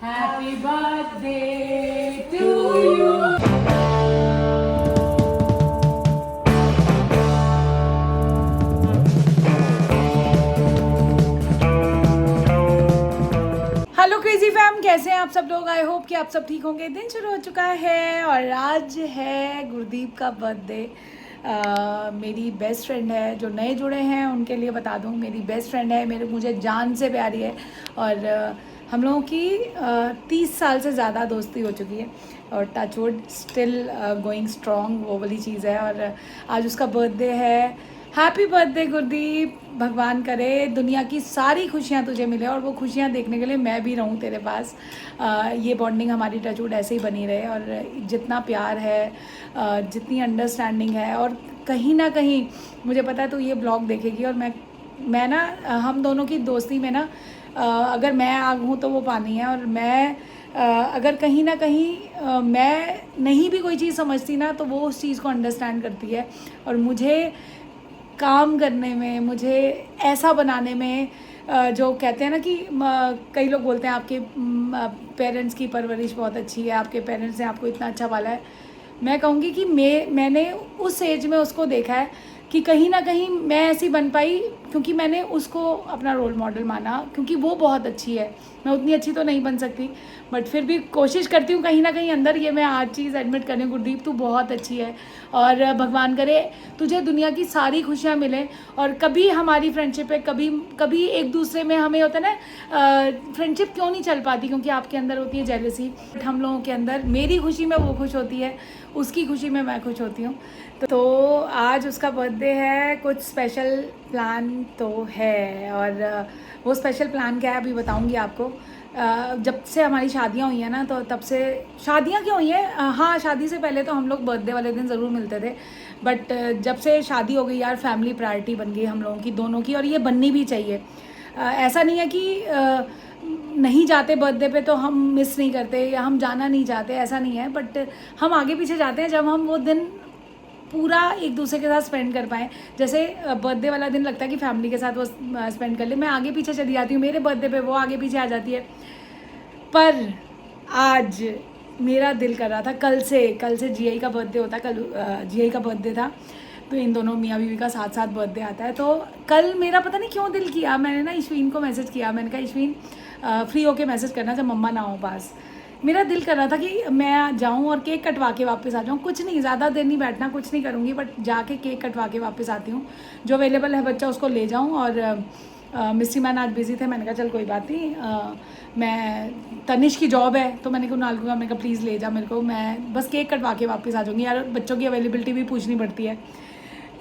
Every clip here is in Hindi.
Happy birthday to you. Hello crazy fam, कैसे हैं आप सब लोग। आई होप कि आप सब ठीक होंगे। दिन शुरू हो चुका है और आज है गुरदीप का बर्थडे। मेरी बेस्ट फ्रेंड है, जो नए जुड़े हैं उनके लिए बता दूं, मेरी बेस्ट फ्रेंड है, मुझे जान से प्यारी है। और हम लोगों की 30 साल से ज़्यादा दोस्ती हो चुकी है और touch wood still going strong, वो वाली चीज़ है। और आज उसका बर्थडे है। हैप्पी बर्थडे गुरदीप, भगवान करे दुनिया की सारी खुशियाँ तुझे मिले और वो खुशियाँ देखने के लिए मैं भी रहूँ तेरे पास। ये बॉन्डिंग हमारी टचवुड ऐसे ही बनी रहे और जितना प्यार है, जितनी अंडरस्टैंडिंग है, और कहीं ना कहीं मुझे पता है तो ये ब्लॉग देखेगी। और मैं ना, हम दोनों की दोस्ती में ना, अगर मैं आग हूँ तो वो पानी है। और मैं अगर कहीं ना कहीं मैं नहीं भी कोई चीज़ समझती ना, तो वो उस चीज़ को अंडरस्टैंड करती है। और मुझे काम करने में, मुझे ऐसा बनाने में, जो कहते हैं ना कि कई लोग बोलते हैं आपके पेरेंट्स की परवरिश बहुत अच्छी है, आपके पेरेंट्स ने आपको इतना अच्छा पाला है। मैं कहूँगी कि मैंने उस एज में उसको देखा है कि कहीं ना कहीं मैं ऐसी बन पाई क्योंकि मैंने उसको अपना रोल मॉडल माना, क्योंकि वो बहुत अच्छी है। मैं उतनी अच्छी तो नहीं बन सकती, बट फिर भी कोशिश करती हूँ कहीं ना कहीं अंदर ये मैं आज चीज़ एडमिट करें, गुरदीप तू बहुत अच्छी है और भगवान करे तुझे दुनिया की सारी खुशियाँ मिलें। और कभी हमारी फ्रेंडशिप है, कभी एक दूसरे में हमें होता है ना, फ्रेंडशिप क्यों नहीं चल पाती, क्योंकि आपके अंदर होती है जेलसी, हम लोगों के अंदर मेरी खुशी में वो खुश होती है, उसकी खुशी में मैं खुश होती हूँ। तो आज उसका बर्थडे है, कुछ स्पेशल प्लान तो है। और वो स्पेशल प्लान क्या है अभी बताऊंगी आपको। जब से हमारी शादियाँ हुई हैं ना, तो तब से शादियाँ क्यों हुई हैं, हाँ शादी से पहले तो हम लोग बर्थडे वाले दिन ज़रूर मिलते थे, बट जब से शादी हो गई यार, फैमिली प्रायोरिटी बन गई हम लोगों की दोनों की, और ये बननी भी चाहिए। ऐसा नहीं है कि नहीं जाते बर्थडे पे तो हम मिस नहीं करते या हम जाना नहीं चाहते, ऐसा नहीं है। बट हम आगे पीछे जाते हैं जब हम वो दिन पूरा एक दूसरे के साथ स्पेंड कर पाएँ। जैसे बर्थडे वाला दिन लगता है कि फैमिली के साथ वो स्पेंड कर ले, मैं आगे पीछे चली जाती हूँ, मेरे बर्थडे पे वो आगे पीछे आ जाती है। पर आज मेरा दिल कर रहा था, कल से जीआई का बर्थडे होता है, कल जीआई का बर्थडे था, तो इन दोनों मियाँ बीवी का साथ साथ बर्थडे आता है। तो कल मेरा पता नहीं क्यों दिल किया, मैंने ना इश्वीन को मैसेज किया, मैंने कहा इश्वीन फ्री होके मैसेज करना जब मम्मा ना हो पास। मेरा दिल कर रहा था कि मैं जाऊं और केक कटवा के वापस आ जाऊं, कुछ नहीं, ज़्यादा देर नहीं बैठना, कुछ नहीं करूंगी, बट जाके केक कटवा के वापस आती हूँ, जो अवेलेबल है बच्चा उसको ले जाऊं। और मिस्टी मैन आज बिजी थे, मैंने कहा चल कोई बात नहीं, मैं तनिष की जॉब है तो मैंने कुणाल को कहा, मैंने कहा प्लीज़ ले जा मेरे को, मैं बस केक कटवा के वापस आ जाऊँगी यार, बच्चों की अवेलेबिलिटी भी पूछनी पड़ती है।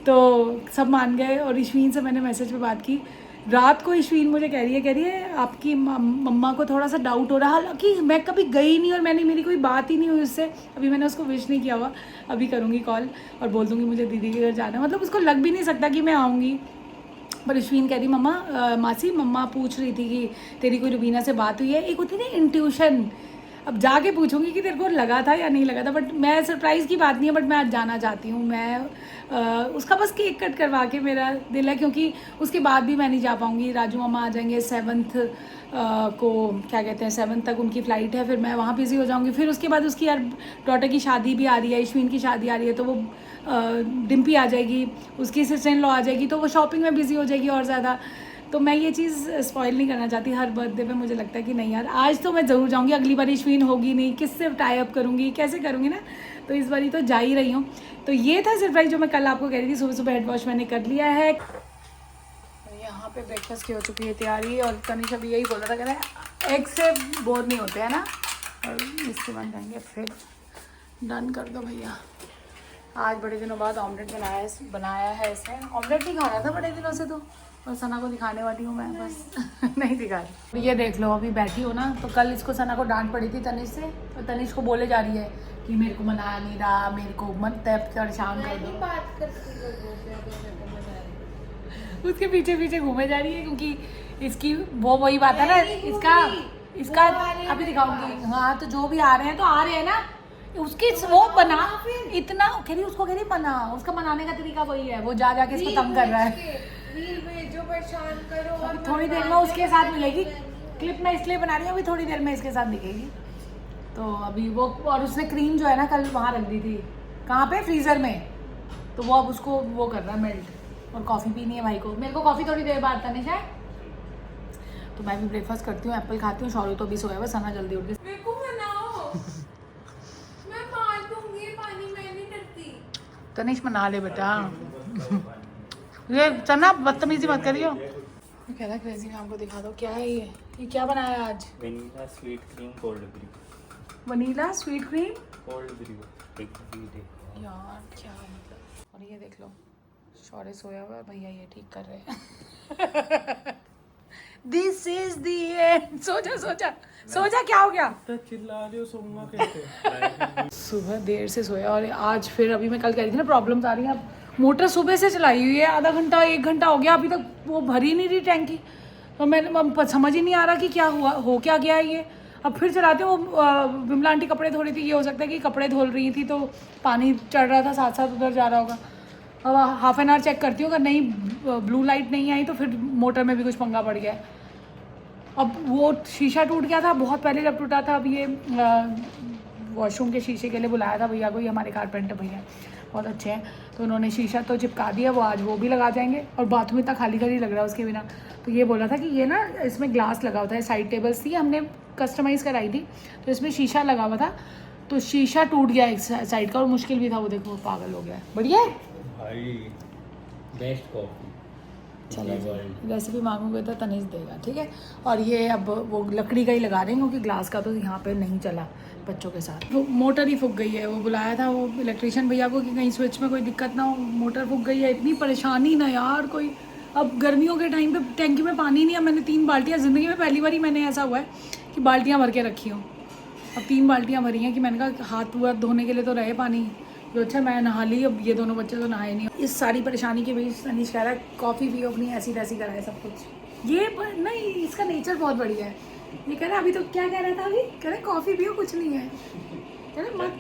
तो सब मान गए और इश्वीन से मैंने मैसेज पे बात की। रात को इश्वीन मुझे कह रही है आपकी मम्मा को थोड़ा सा डाउट हो रहा है, हालांकि मैं कभी गई नहीं और मेरी कोई बात ही नहीं हुई उससे, अभी मैंने उसको विश नहीं किया हुआ, अभी करूँगी कॉल और बोल दूँगी मुझे दीदी के घर जाना है। मतलब उसको लग भी नहीं सकता कि मैं आऊँगी। पर इश्वीन कह रही मम्मा, मासी मम्मा पूछ रही थी कि तेरी कोई रुबीना से बात हुई है। एक होती है ना इंट्यूशन, अब जाके पूछूंगी कि तेरे को लगा था या नहीं लगा था, बट मैं सरप्राइज़ की बात नहीं है, बट मैं आज जाना चाहती हूँ। मैं उसका बस केक कट करवा के मेरा दिल है, क्योंकि उसके बाद भी मैं नहीं जा पाऊँगी। राजू मामा आ जाएंगे 7th को, क्या कहते हैं 7th तक उनकी फ़्लाइट है, फिर मैं वहाँ बिज़ी हो जाऊँगी। फिर उसके बाद उसकी यार डॉटर की शादी भी आ रही है, इश्वीन की शादी आ रही है, तो वो डिम्पी आ जाएगी, उसकी सिस्टर इन लॉ आ जाएगी, तो वो शॉपिंग में बिज़ी हो जाएगी और ज़्यादा। तो मैं ये चीज़ स्पॉइल नहीं करना चाहती हर बर्थडे पे। मुझे लगता है कि नहीं यार, आज तो मैं ज़रूर जाऊँगी, अगली बार इश्वीन होगी नहीं, किससे टाई अप करूँगी, कैसे करूँगी ना, तो इस बारी तो जा ही रही हूँ। तो ये था सरप्राइज जो मैं कल आपको कह रही थी। सुबह सुबह हेड वॉश मैंने कर लिया है, यहाँ पे ब्रेकफास्ट की हो चुकी है तैयारी। और तनिष अभी यही बोल रहा था, कह रहा है एग से बोर नहीं होते हैं ना, और इससे बन जाएंगे। फिर डन कर दो भैया। आज बड़े दिनों बाद ऑमलेट बनाया है इसने। ऑमलेट नहीं खाना था बड़े दिनों से, तो और सना को दिखाने वाली हूँ मैं, बस नहीं दिखा रही। ये देख लो अभी बैठी हो ना, तो कल इसको सना को डांट पड़ी थी तनिष से, तो तनिष को बोले जा रही है कि मेरे को मनाया नहीं रहा, मेरे को मत परेशान कर दो। बात उसके पीछे पीछे घूमे जा रही है, क्योंकि इसकी वो वही बात है ना, इसका अभी दिखाऊंगी। हाँ तो जो भी आ रहे हैं तो आ रहे हैं ना, उसकी वो बना इतना कह रही, उसको कह रही मना, उसका मनाने का तरीका वही है, वो जा जाके इसको तंग कर रहा है। रील में जो परेशान करो, थोड़ी देर में उसके साथ मिलेगी, क्लिप मैं इसलिए बना रही हूँ, अभी थोड़ी देर में इसके साथ दिखेगी। तो अभी वो, और उसने क्रीम जो है ना कल वहाँ रख दी थी, कहाँ पे, फ्रीज़र में, तो वो अब उसको वो कर रहा है मेल्ट। और कॉफ़ी पीनी है भाई को, मेरे को कॉफ़ी थोड़ी देर बाद करनी है। तो मैं भी ब्रेकफास्ट करती हूँ, एप्पल खाती हूँ। शौर्य तो अभी सोया हुआ, सना जल्दी उठ गई। तनिष मना ले बेटा। ये सना बदतमीजी मत करियो। मैं कह रहा क्रेजी में आपको दिखा दो क्या है ये क्या बनाया आज? Vanilla sweet cream cold brew. Vanilla sweet cream cold brew यार क्या मतलब। और ये देख लो, शौर्य सोया हुआ है, भैया ये ठीक कर रहे हैं। This is the end. सो जा क्या हो गया? चिल्ला रही हो, सोऊंगा कैसे? सुबह देर से सोया, और आज फिर अभी मैं कल कह रही थी ना प्रॉब्लम्स आ रही हैं। अब मोटर सुबह से चलाई हुई है, आधा घंटा 1 घंटा हो गया, अभी तक वो भरी नहीं रही टैंकी। तो मैंने समझ ही नहीं आ रहा कि क्या हुआ, हो क्या गया ये। अब फिर चलाते हो, विमला आंटी कपड़े धो रही थी, ये हो सकता है कि कपड़े धो रही थी तो पानी चढ़ रहा था, साथ साथ उधर जा रहा होगा। अब हाफ एन आवर चेक करती हूँ, अगर नहीं ब्लू लाइट नहीं आई तो फिर मोटर में भी कुछ पंगा पड़ गया। अब वो शीशा टूट गया था बहुत पहले जब टूटा था। अब ये वॉशरूम के शीशे के लिए बुलाया था भैया को, ये हमारे कारपेंटर भैया बहुत अच्छे हैं, तो उन्होंने शीशा तो चिपका दिया, वो आज वो भी लगा जाएंगे। और बाथरूम इतना खाली खाली लग रहा है उसके बिना। तो ये बोला था कि ये ना इसमें ग्लास लगा हुआ था, साइड टेबल्स थी, हमने कस्टमाइज़ कराई थी, तो इसमें शीशा लगा हुआ था, तो शीशा टूट गया एक साइड का, और मुश्किल भी था। वो देखो पागल हो गया। बढ़िया है भाई, बेस्ट कॉफी। चलो रेसिपी मांगूंगे तो तनिष देगा, ठीक है। और ये अब वो लकड़ी का ही लगा रहे हैं, क्योंकि ग्लास का तो यहाँ पे नहीं चला बच्चों के साथ। वो मोटर ही फूक गई है, वो बुलाया था वो इलेक्ट्रिशियन भैया को कि कहीं स्विच में कोई दिक्कत ना हो, मोटर फूक गई है। इतनी परेशानी ना यार कोई। अब गर्मियों के टाइम पे टैंकी में पानी नहीं है। मैंने 3 बाल्टियाँ, ज़िंदगी में पहली बार ही मैंने ऐसा हुआ है कि बाल्टियाँ भर के रखी हूँ। अब 3 बाल्टियाँ भरी हैं कि मैंने कहा हाथ हुआ धोने के लिए तो रहे पानी, जो अच्छा मैं नहा ली। अब ये दोनों बच्चे तो नहाए नहीं। इस सारी परेशानी के बीच तनिष कह रहा है कॉफ़ी पियो अपनी, ऐसी तैसी कराए सब कुछ। ये नहीं, इसका नेचर बहुत बढ़िया है। ये कह रहा है अभी तो क्या कह रहा था, अभी कह रहा है कॉफ़ी पियो, कुछ नहीं है, कह रहा मत।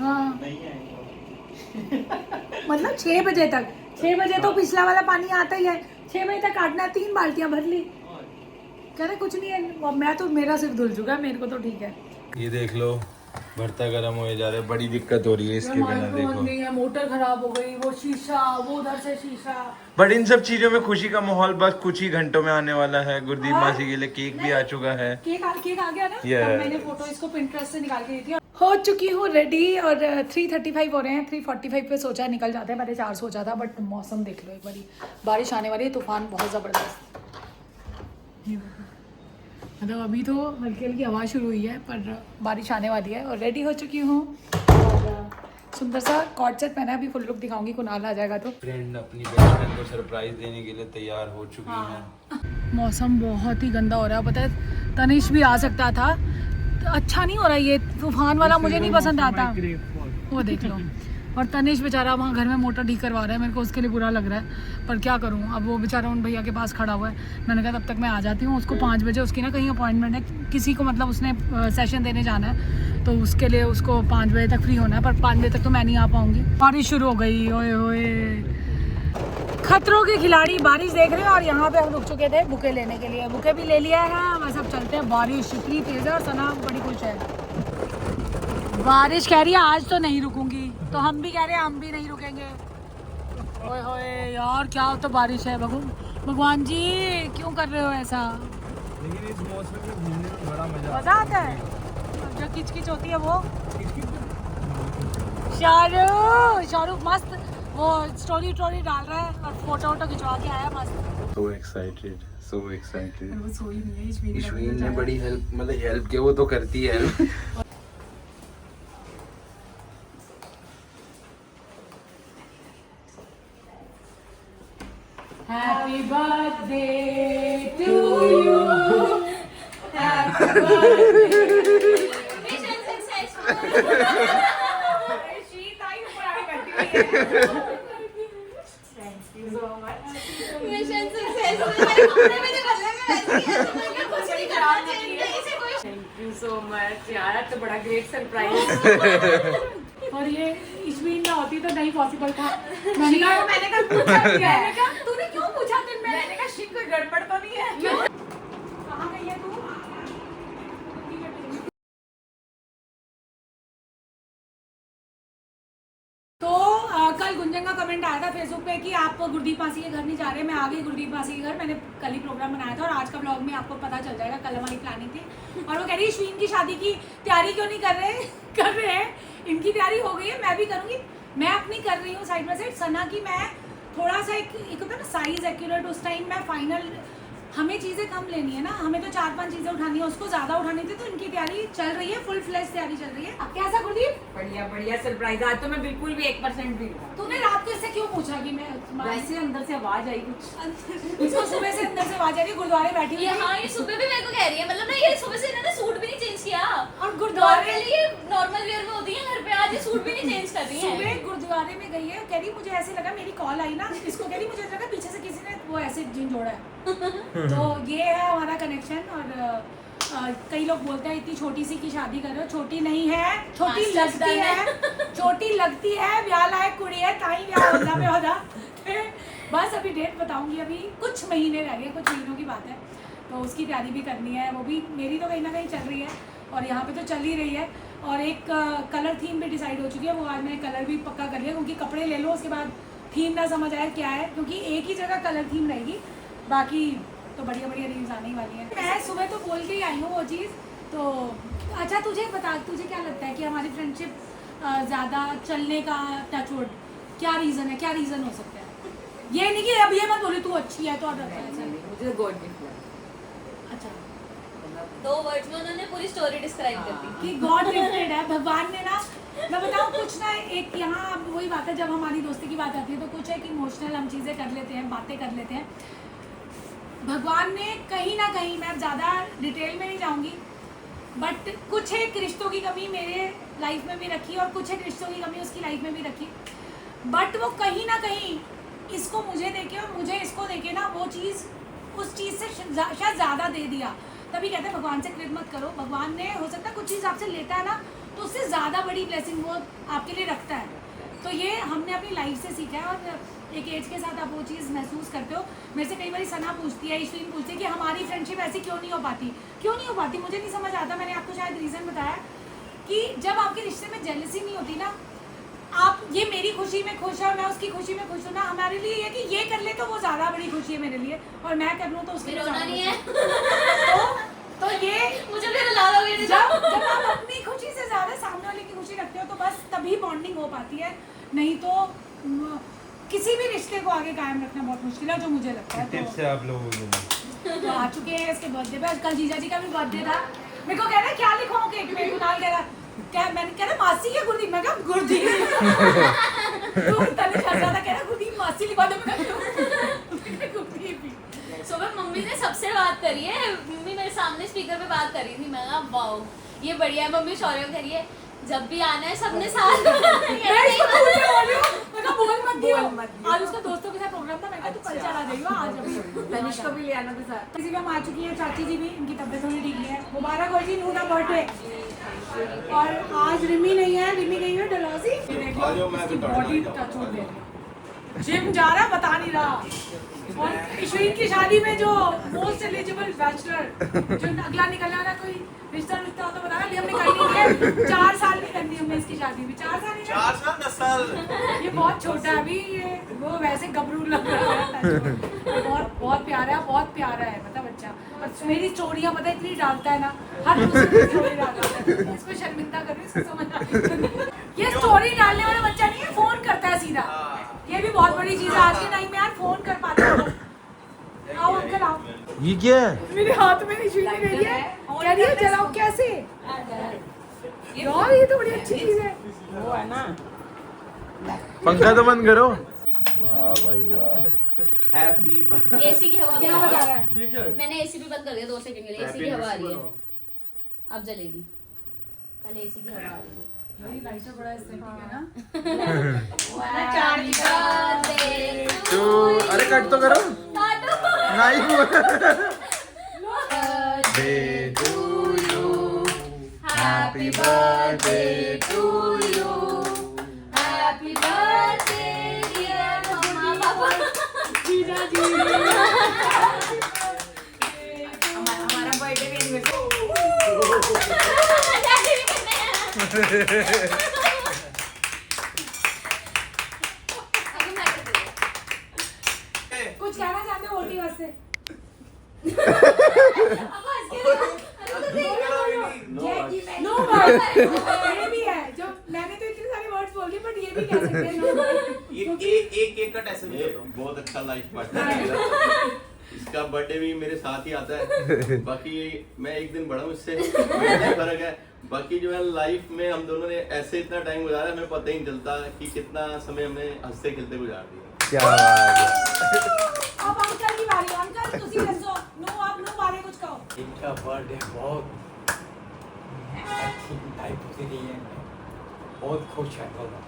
हाँ मतलब 6 बजे तक, 6 बजे तो पिछला वाला पानी आता ही है, 6 बजे तक काटना है। 3 बाल्टियाँ भर ली, कह रहे कुछ नहीं है। मैं तो, मेरा सिर धुल चुका है, मेरे को तो ठीक है। ये देख लो, भरता गर्म हो जा रहा है, बड़ी दिक्कत हो रही है इसके बिना। देखो नहीं है, मोटर खराब हो गई, वो शीशा, वो उधर से शीशा। बट इन सब चीजों में खुशी का माहौल बस कुछ ही घंटों में आने वाला है। गुरदीप मासी के लिए केक भी आ चुका है। केक आ गया ना। Yeah. तब मैंने फोटो इसको पिंटरेस्ट से निकाल के दी थी। हो चुकी हूँ रेडी, और 3:35 हो रहे हैं। 3:45 पे सोचा निकल जाते हैं, पहले 4 सोचा था, बट मौसम देख लो एक बारी, बारिश आने वाली है, तूफान बहुत ज़बरदस्त। मतलब अभी तो हल्की हल्की हवा शुरू हुई है, पर बारिश आने वाली है। और रेडी हो चुकी हूँ, और सुंदर सा कॉर्ड सेट पहना है। अभी फुल लुक दिखाऊंगी, कुणाल आ जाएगा तो। फ्रेंड अपनी बेस्ट फ्रेंड को सरप्राइज देने के लिए तैयार हो चुकी हैं। मौसम बहुत ही गंदा हो रहा है, पता है तनिष भी आ सकता था, तो अच्छा नहीं हो रहा ये तूफान वाला, मुझे नहीं पसंद आता। वो देख लो, और तनिष बेचारा वहाँ घर में मोटर ठीक करवा रहा है, मेरे को उसके लिए बुरा लग रहा है, पर क्या करूँ। अब वो बेचारा उन भैया के पास खड़ा हुआ है, मैंने कहा तब तक मैं आ जाती हूँ। उसको 5 बजे उसकी ना कहीं अपॉइंटमेंट है किसी को, मतलब उसने सेशन देने जाना है, तो उसके लिए उसको 5 बजे तक फ्री होना है, पर 5 बजे तक तो मैं नहीं आ पाऊँगी। बारिश शुरू हो गई, ओए ओए खतरों के खिलाड़ी बारिश देख रहे हैं। और यहाँ पे हम रुक चुके थे बुके लेने के लिए, बुके भी ले लिया है, बस अब चलते हैं। बारिश इतनी तेज़ है, और सना बड़ी खुश है। बारिश कह रही है आज तो नहीं रुकूंगी, तो हम भी कह रहे हैं हम भी नहीं रुकेंगे। ओए होए यार क्या तो बारिश है, भगवान जी क्यों कर रहे हो ऐसा। लेकिन इस मौसम में घूमने में बड़ा मजा आता है, जो किचकिच होती है वो। शाहरुख मस्त वो स्टोरी डाल रहा है, और फोटो खिंचवा के आया मस्त। So excited, so excited। वो सोई नहीं है, इश्वीन ने बड़ी हेल्प, मतलब हेल्प के वो तो करती है help. Happy birthday to you. Happy birthday. Mission successful. Thank you so much. Mission successful. मेरे कपड़े मेरे गले में वैसे ही है, तो मैं कुछ नहीं करना चाहिए इसे कोई। Thank you so much यार, तो बड़ा great surprise। और ये इश्मीन ना होती तो नहीं पॉसिबल था। मैंने कहा पूछा क्या है? मैंने कहा तूने क्यों पूछा? मैंने कहा शिक कोई गड़बड़ तो नहीं है? फेसबुक पे कि आप गुरदीप मासी के घर नहीं जा रहे। मैं आ गई गुरदीप मासी के घर, मैंने कल ही प्रोग्राम बनाया था और आज का ब्लॉग में आपको पता चल जाएगा। कल हमारी प्लानिंग थी और वो कह रही है अश्विन की शादी की तैयारी क्यों नहीं कर रहे हैं। इनकी तैयारी हो गई है, मैं भी करूँगी। मैं अपनी कर रही हूँ साइड बाय साइड। सना की मैं थोड़ा सा एक होता है ना साइज एक्यूरेट, उस टाइम मैं फाइनल, हमें चीज़ें कम लेनी है ना, हमें तो 4-5 चीज़ें उठानी है, उसको ज़्यादा उठानी थी। तो इनकी तैयारी चल रही है, फुल फ्लैश तैयारी चल रही है। अब कैसा गुरदीप? बढ़िया बढ़िया सरप्राइज। आज तो मैं बिल्कुल भी 1% भी नहीं। तूने रात को इससे क्यों पूछा कि मैं वैसे अंदर से आवाज आई कुछ। इसको सुबह से अंदर से आवाज आ रही है, गुरुद्वारे बैठी हुई ये है। हाँ, ये सुबह भी मेरे को कह रही है, मतलब ना ये सुबह से इन्होंने सूट भी नहीं चेंज किया और गुरुद्वारे नॉर्मली ये नॉर्मल वेयर में होती है घर पे, आज ये सूट भी नहीं चेंज कर रही है। सुबह गुरुद्वारे में गई है, कह रही मुझे ऐसे लगा, मेरी कॉल आई ना, इसको कह रही मुझे लगा पीछे से किसी ने वो ऐसे जिन जोड़ा है। तो ये है हमारा कनेक्शन। और कई लोग बोलते हैं इतनी छोटी सी की शादी कर रहे हो। छोटी नहीं है, छोटी हाँ, लगती सच है, छोटी लगती है। ब्याह लायक कुड़ी है, ताई ब्याह होना पे होना। बस अभी डेट बताऊंगी, अभी कुछ महीने रह गए, कुछ महीनों की बात है। तो उसकी तैयारी भी करनी है, वो भी मेरी तो कहीं ना कहीं चल रही है और यहाँ पे तो चल ही रही है। और एक कलर थीम भी डिसाइड हो चुकी है, वो आज मैंने कलर भी पक्का कर लिया, क्योंकि कपड़े ले लो उसके बाद थीम ना समझ आए क्या है, क्योंकि एक ही जगह कलर थीम रहेगी, बाकी तो बढ़िया बढ़िया रील्स आने ही वाली हैं। मैं सुबह तो बोल के ही आई हूँ वो चीज़। तो अच्छा तुझे बता, तुझे क्या लगता है कि हमारी फ्रेंडशिप ज़्यादा चलने का टचवुड क्या रीज़न है, क्या रीज़न हो सकता है? ये नहीं कि अब ये मत बोली तू अच्छी है तो अब ऐसा। मुझे गॉड गिफ्ट लगा। अच्छा, 2 वर्ड्स में उन्होंने पूरी स्टोरी डिस्क्राइब कर दी कि गॉड गिफ्टेड है, भगवान ने ना। मैं बताऊँ कुछ ना, एक यहाँ वही बात है, जब हमारी दोस्ती की बात आती है तो कुछ एक इमोशनल हम चीज़ें कर लेते हैं, बातें कर लेते हैं। भगवान ने कहीं ना कहीं, मैं ज़्यादा डिटेल में नहीं जाऊँगी, बट कुछ एक रिश्तों की कमी मेरे लाइफ में भी रखी और कुछ एक रिश्तों की कमी उसकी लाइफ में भी रखी। बट वो कहीं ना कहीं इसको मुझे देके और मुझे इसको देके ना, वो चीज़ उस चीज़ से शायद ज़्यादा दे दिया। तभी कहते हैं भगवान से क्रिप मत करो। भगवान ने हो सकता है कुछ चीज़ आपसे लेता है ना, तो उससे ज़्यादा बड़ी ब्लेसिंग वो आपके लिए रखता है। तो ये हमने अपनी लाइफ से सीखा है और एक एज के साथ आप वो चीज़ महसूस करते हो। मेरे से कई बार सना पूछती है, ईश्वरीन पूछती है कि हमारी फ्रेंडशिप ऐसी क्यों नहीं हो पाती, क्यों नहीं हो पाती, मुझे नहीं समझ आता। मैंने आपको शायद रीज़न बताया कि जब आपके रिश्ते में जेलसी नहीं होती ना, आप ये मेरी खुशी में खुश है और मैं उसकी खुशी में खुश हूँ ना, हमारे लिए ये कि ये कर ले तो वो ज़्यादा बड़ी खुशी है मेरे लिए, और मैं कर लूँ तो उसके लिए रोना ज़्यादा नहीं खुशी है। तो ये मुझे भी रुला दोगे जब आप अपनी खुशी से ज़्यादा सामने वाले की खुशी रखते हो तो बस तभी बॉन्डिंग हो पाती है। नहीं तो किसी भी रिश्ते को आगे कायम रखना बहुत मुश्किल है, जो मुझे लगता है। टिप्स है आप लोगों के लिए। तो आ चुके हैं इसके बर्थडे पे। कल जीजा जी का भी बर्थडे था। मेरे को कह रहा है क्या लिखवाऊं केक में, कुणाल कह रहा क्या, मैंने कह रहा मासी या गुरदीप, मैं कहा गुरदीप। तो तनिष हंस रहा था, कह रहा गुरदीप मासी लिखवा दो, मैं कहा गुरदीप ही। सुबह मम्मी ने सबसे बात करी है, मम्मी मेरे सामने स्पीकर पे बात कर रही थी। मैं कहा वाओ ये बढ़िया है। मम्मी शौर्य को कह रही है जब भी आना है सबने साथ मैं इसको बोल रही हूँ, मैं कहा बोल मत दियो। आज उसका दोस्तों के साथ प्रोग्राम था, मैं कहा तू कल चला जाइयो, आज अभी तनिष को भी ले आना था साथ। किसी भी हम आ चुकी हैं, चाची जी भी, इनकी तबीयत थोड़ी ठीक है। मुबारक हो जी नू का बर्थडे। और आज रिमी नहीं है, रिमी गई है डलहौजी। इसकी बॉडी टच हो गई, जिम जा रहा है, बता नहीं रहा। और ईश्वरीन की शादी में जो मोस्ट एलिजिबल बैचलर जो अगला निकलने वाला कोई रिश्ता हो तो बता रहा, हमने करनी है 4 साल में करनी है हमने इसकी शादी भी। 4 साल ही 4 साल 10 साल। ये बहुत छोटा है अभी, ये वो वैसे गबरू लग रहा है। बहुत बहुत प्यारा है, बहुत प्यारा है, मतलब अच्छा। और मेरी स्टोरियाँ पता इतनी डालता है ना, हर दूसरी स्टोरी डालता है। इसको शर्मिंदा कर रही, इसको समझ आ रही। ये स्टोरी डालने वाला बच्चा नहीं है, फोन करता है सीधा। ये भी बहुत बड़ी चीज़ है आज के टाइम में यार, फोन कर पाते हो। आओ अंकल आओ। ये क्या है? मेरे हाथ में इशू नहीं रही है, कह रही है जलाओ कैसे यार, ये तो बड़ी अच्छी चीज़ है। वो है ना, पंखा तो बंद करो। वाह भाई वाह। हैप्पी एसी की हवा क्या बता रहा है? ये क्या है? मैंने एसी भी बंद कर दिया 2 सेकंड के लिए। एसी की हवा आ रही है, अब जलेगी। कल एसी की हवा आ रही है। भाई लाइटर बड़ा एस्थेटिक है ना। Happy birthday तो to अरे कट तो करो। काटो। नहीं Birthday to you, Happy birthday to you. Happy birthday dear mama papa. जीजा जी। हमारा बर्थडे भी एनिवर्सरी। डैडी भी करते हैं। अभी मैं कर दूँगी। जाना चाहते हो ओटी बस से? नो वर्ड ये भी है जो मैंने तो इतने सारे वर्ड्स बोल दिए बट ये भी कह सकते हैं नो वर्ड। ये एक कट ऐसे नहीं करता हूँ। बहुत अच्छा लाइफ पार्टनर है मेरा। इसका बर्थडे भी मेरे साथ ही आता है। बाकी मैं एक दिन बड़ा हूँ इससे, फर्क है। बाकी जो है लाइफ में हम दोनों ने ऐसे इतना टाइम गुजारा, हमें पता ही नहीं चलता कि कितना समय हमने हंसते खेलते गुजार दिया। क्या बात है। अब अंकल की बारी। अंकल तुसी दसो नो आप नो बारे कुछ कहो। इनका बर्थडे बहुत अच्छी टाइप से रही है, बहुत खुश है दोनों।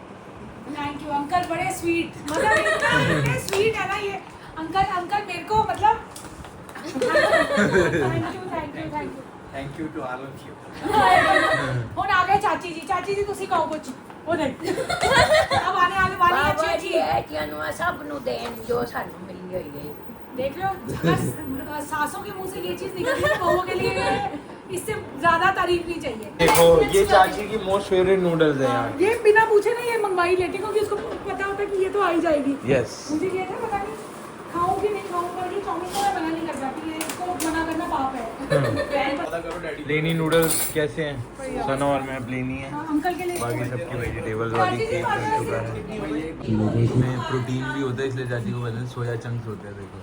थैंक यू अंकल, बड़े स्वीट, मतलब इतने स्वीट है ना ये अंकल मेरे को मतलब thank you thank you to all of you. ਹੁਣ ਆ ਗਏ ਚਾਚੀ ਜੀ ਤੁਸੀਂ ਕਹੋ ਕੁਝ ਉਹਦੇ अब आने वाली वाली अच्छी अच्छी बेटियां नु सब नु देन जो सानू मिली होई है। देख लो बस सासों के मुंह से ये चीज निकली है, बहुओं के लिए इससे ज्यादा तारीफ नहीं चाहिए। देखो ये चाची की मोस्ट फेवरेट नूडल्स है यार। ये बिना पूछे ना ये मंगवाई लेती क्योंकि उसको पता होता है कि ये तो आ ही जाएगी। यस मुझे ये था पता नहीं खाऊं कि नहीं खाऊं, पर ये चाउमीन को मैं मना नहीं कर पाती, ये इसको मना करना पाप है। पता करो डैडी। प्लेनी नूडल्स कैसे हैं? सना और मैं प्लेनी है, हाँ, अंकल के लिए बाकी सबकी वेजिटेबल्स वाली केक बन चुका है। नूडल्स में प्रोटीन भी होता है इसलिए चाची को पसंद, सोया चंक्स होते हैं देखो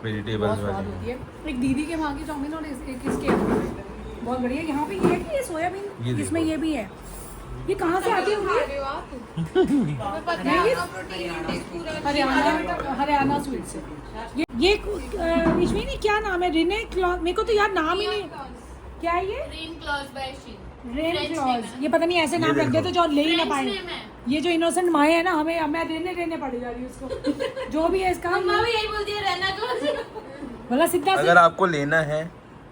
वेजिटेबल्स वाली। एक दीदी के वहाँ की चाउमीन और एक इसके बहुत बढ़िया। यहाँ पे ये है कि ये सोयाबीन इसमें ये भी है। ये कहाँ से आती होगी? हरियाणा स्वीट से। ये इसमें नहीं क्या नाम है? रिने क्लॉज, मेरे को तो यार नाम ही नहीं क्या है ये? रेन क्लॉज बाय शीन। रेन क्लॉज, ये पता नहीं ऐसे नाम रख देते जो ले ही ना पाए। ये जो इनोसेंट माए है ना, हमें मैं रेने पड़ी जा रही है उसको। जो भी है इसका मम्मा भी यही बोलती है रहना क्लॉज। बोला सीधा अगर आपको लेना है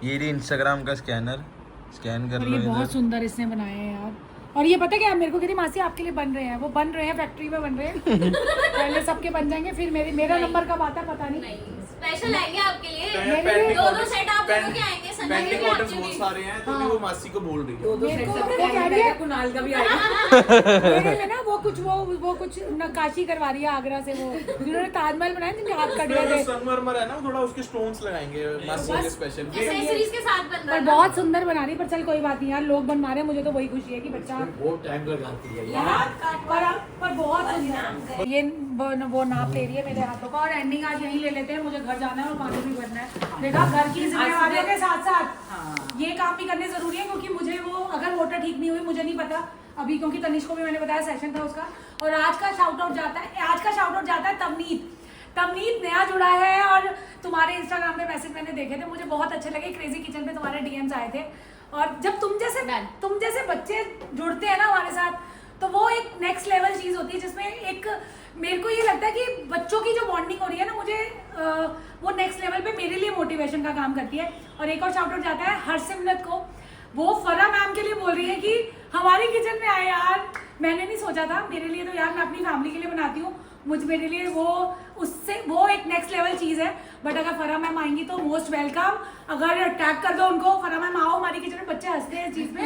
ये रही इंस्टाग्राम का स्कैनर, स्कैन कर और लो ये बहुत इधर। सुंदर इसने बनाए हैं यार। और ये पता क्या मेरे को कहती मासी आपके लिए बन रहे हैं, वो बन रहे हैं फैक्ट्री में बन रहे हैं। पहले सबके बन जाएंगे फिर मेरा नंबर कब आता है पता नहीं। स्पेशल आएंगे आपके लिए। मेरे लिए दो सेट आप लोगों के आएंगे, संजय के भी बहुत आपके सारे हैं तो भी वो मासी को बोल रही है। मेरे को वो कह रही है कुणाल का भी आएगा। मेरे में ना वो कुछ नक्काशी करवा रही है आगरा से, वो जिन्होंने ताजमहल बनाया जिनके हाथ कट गए थे। संगमरमर है ना, थोड़ा उसके स्टोन्स लगाएंगे मासी के स्पेशल। एक्सेसरीज के साथ बन रहा पर है। बहुत सुंदर बना रही, पर चल कोई बात नहीं यार, लोग बनवा रहे हैं, मुझे तो वही खुशी है कि बच्चा बहुत टाइम लगाती है यार पर बहुत सुंदर। ये वो नाप ले रही है मेरे हाथों का। और एंडिंग आज यहीं ले लेते हैं, मुझे घर जाना है और पानी भी भरना है। देखा घर की जिम्मेदारियों के साथ साथ ये काम भी करने जरूरी है, क्योंकि मुझे वो अगर मोटर ठीक नहीं हुई, मुझे नहीं पता अभी, क्योंकि तनिष को भी मैंने बताया सेशन था उसका। और आज का शाउट आउट जाता है तवनीत नया जुड़ा है। और तुम्हारे इंस्टाग्राम पे मैसेज मैंने देखे थे, मुझे बहुत अच्छे लगे। क्रेजी किचन पे तुम्हारे डीएम्स आए थे। और जब तुम जैसे बच्चे जुड़ते हैं ना हमारे साथ, तो वो एक नेक्स्ट लेवल चीज होती है, जिसमें एक मेरे को ये लगता है कि बच्चों की जो बॉन्डिंग हो रही है ना, मुझे वो नेक्स्ट लेवल पे मेरे लिए मोटिवेशन का काम करती है। और एक और शाउट आउट जाता है हरसिमरत को। वो फरा मैम के लिए बोल रही है कि हमारी किचन में आए यार, मैंने नहीं सोचा था। मेरे लिए तो यार मैं अपनी फैमिली के लिए बनाती हूँ, मेरे लिए वो एक नेक्स्ट लेवल चीज़ है। बट अगर फरा मैम आएंगी तो मोस्ट वेलकम। अगर टैग कर दो उनको, फरा मैम आओ हमारी किचन में, बच्चे हंसते हैं इस चीज़ में।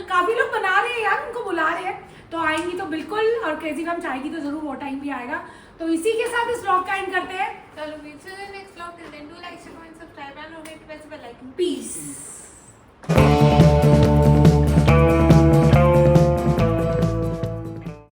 काफ़ी लोग बना रहे हैं यार, उनको बुला रहे हैं, तो आएंगी तो बिल्कुल। और क्रेजी मैम चाहेगी तो जरूर वो टाइम भी आएगा। तो इसी के साथ इस व्लॉग का एंड करते हैं। चलो next vlog, do like, comment, subscribe and hit bell icon. Piece.